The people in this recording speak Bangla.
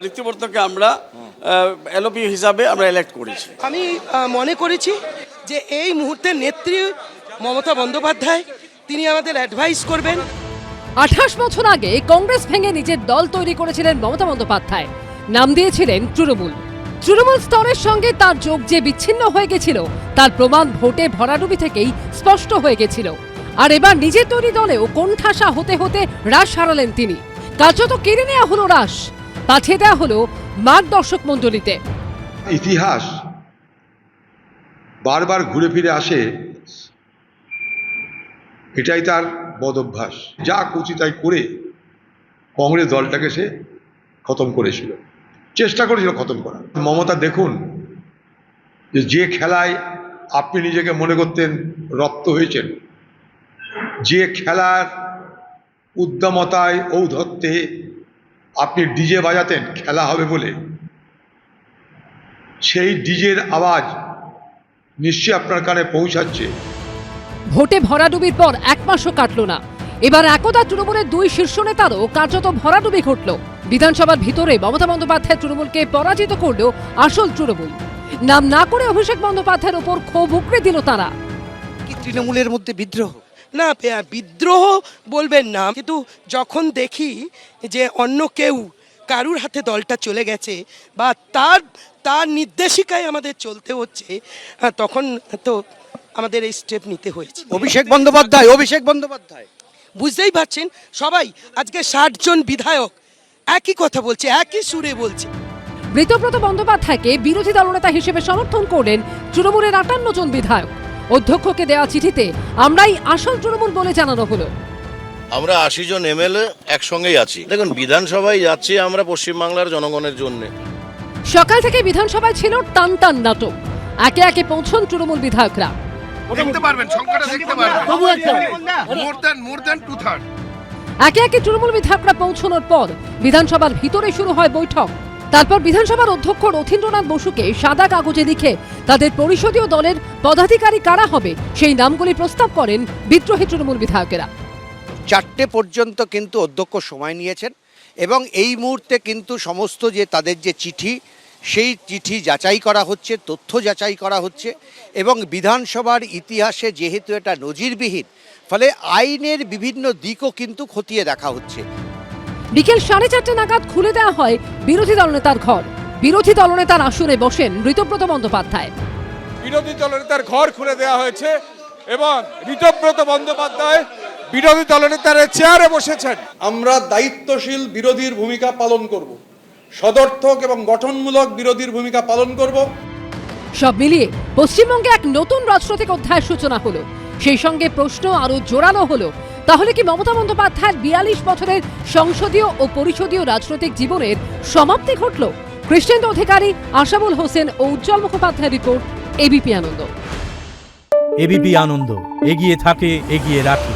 ঋতুব্রতকে আমরা এলওপি হিসাবে আমরা ইলেক্ট করেছি। আমি মনে করেছি যে এই মুহূর্তে নেত্রী মমতা বন্দ্যোপাধ্যায় তিনি আমাদের অ্যাডভাইস করবেন। 28 বছর আগে কংগ্রেস ভেঙে নিজের দল তৈরি করেছিলেন মমতা বন্দ্যোপাধ্যায়, নাম দিয়েছিলেন তৃণমূল। তৃণমূল স্তরের সঙ্গে তার যোগ যে বিচ্ছিন্ন হয়ে গেছিল তার প্রমাণ ভোটে ভরাডুবি থেকেই স্পষ্ট হয়ে গেছিল। আর এবার নিজের তৈরি দলেও কোণঠাসা হতে হতে রাশ হারালেন তিনি। কার্যত কেড়ে নেওয়া হলো রাশ, পাঠিয়ে দেওয়া হলো মার্গদর্শক মণ্ডলীতে। ইতিহাস বারবার ঘুরে ফিরে আসে, এটাই তার বদ অভ্যাস। যা খুশি তাই করে কংগ্রেস দলটাকে সে খতম করেছিল, চেষ্টা করেছিল খতম করার। মমতা দেখুন যে খেলায় আপনি নিজেকে মনে করতেন রপ্ত হয়েছেন, যে খেলার উদ্দামতায় ঔদ্ধত্যে আপনি ডিজে বাজাতেন খেলা হবে বলে, সেই ডিজের আওয়াজ নিশ্চয়ই আপনার কানে পৌঁছাচ্ছে। ভোটে ভরাডুবির পর এক মাসও কাটল না, এবার একদা তৃণমূলের দুই শীর্ষ নেতারও কার্যত ভরাডুবি ঘটল। বিধানসভার ভিতরে মমতা বন্দ্যোপাধ্যায় তৃণমূলকে পরাজিত করল আসল তৃণমূল। নাম না করে অভিষেক বন্দ্যোপাধ্যায়ের ওপর ক্ষোভ উগড়ে দিল তারা। কি তৃণমূলের মধ্যে বিদ্রোহ? না, বিদ্রোহ বলবেন না, কিন্তু যখন দেখি যে অন্য কেউ কারুর হাতে দলটা চলে গেছে বা তার নির্দেশিকায় আমাদের চলতে হচ্ছে, তখন তো আমাদের এই স্টেপ নিতে হয়েছে। অভিষেক বন্দ্যোপাধ্যায় বুঝতেই পারছেন, সবাই আজকে 60 জন বিধায়ক একই কথা বলছে, একই সুরে বলছে। ঋতুব্রত বন্দ্যোপাধ্যায়কে বিরোধী দলনেতা হিসেবে সমর্থন করলেন তৃণমূলের 58 জন বিধায়ক। অধ্যক্ষকে দেওয়া চিঠিতে আমরাই আসল তৃণমূল বলে জানানো হলো। আমরা 80 জন এমএলএ একসঙ্গেই আছি। দেখুন, বিধানসভায় যাচ্ছি আমরা পশ্চিমবাংলার জনগণের জন্য। সকাল থেকে বিধানসভায় ছিল টান টান নাটক। একে একে পৌঁছন তৃণমূল বিধায়করা। দেখতে পারবেন, সংখ্যাটা দেখতে পারবেন, মোর দ্যান 2/3। একে একে তৃণমূল বিধায়করা পৌঁছানোর পর বিধানসভার ভিতরে শুরু হয় বৈঠক। তারপর বিধানসভার অধ্যক্ষ রথীন্দ্রনাথ বসুকে সাদা কাগজে লিখে তাদের পরিষদীয় দলের পদাধিকারী কারা হবে সেই নামগুলি প্রস্তাব করেন বিদ্রোহী তৃণমূল বিধায়কেরা। 4টে পর্যন্ত কিন্তু অধ্যক্ষ সময় নিয়েছেন এবং এই মুহূর্তে কিন্তু সমস্ত যে তাদের যে চিঠি, সেই চিঠি যাচাই করা হচ্ছে, তথ্য যাচাই করা হচ্ছে এবং বিধানসভার ইতিহাসে যেহেতু এটা নজিরবিহীন, ফলে আইনের বিভিন্ন দিকও কিন্তু খতিয়ে দেখা হচ্ছে। বিকেল 4:30 নাগাদ খুলে দেওয়া হয় বিরোধী দলনেতার ঘর। বিরোধী দলনেতার আসনে বসেন ঋতুব্রত বন্দ্যোপাধ্যায়। বিরোধী দলনেতার ঘর খুলে দেওয়া হয়েছে এবং ঋতুব্রত বন্দ্যোপাধ্যায় বিরোধী দলনেতার চেয়ারে বসেছেন। আমরা দায়িত্বশীল বিরোধীর ভূমিকা পালন করব, সদর্থক এবং গঠনমূলক বিরোধীর ভূমিকা পালন করব। সব মিলিয়ে পশ্চিমবঙ্গে এক নতুন রাজনৈতিক অধ্যায়ের সূচনা হলো। সেই সঙ্গে প্রশ্ন আরো জোরালো হলো, তাহলে কি মমতা বন্দ্যোপাধ্যায়ের 42 বছরের সংসদীয় ও পরিষদীয় রাজনৈতিক জীবনের সমাপ্তি ঘটল? কৃষ্ণেন্দু অধিকারী, আশাবুল হোসেন ও উজ্জ্বল মুখোপাধ্যায়ের রিপোর্ট, এবিপি আনন্দ। এবিপি আনন্দ, এগিয়ে থাকে, এগিয়ে রাখে।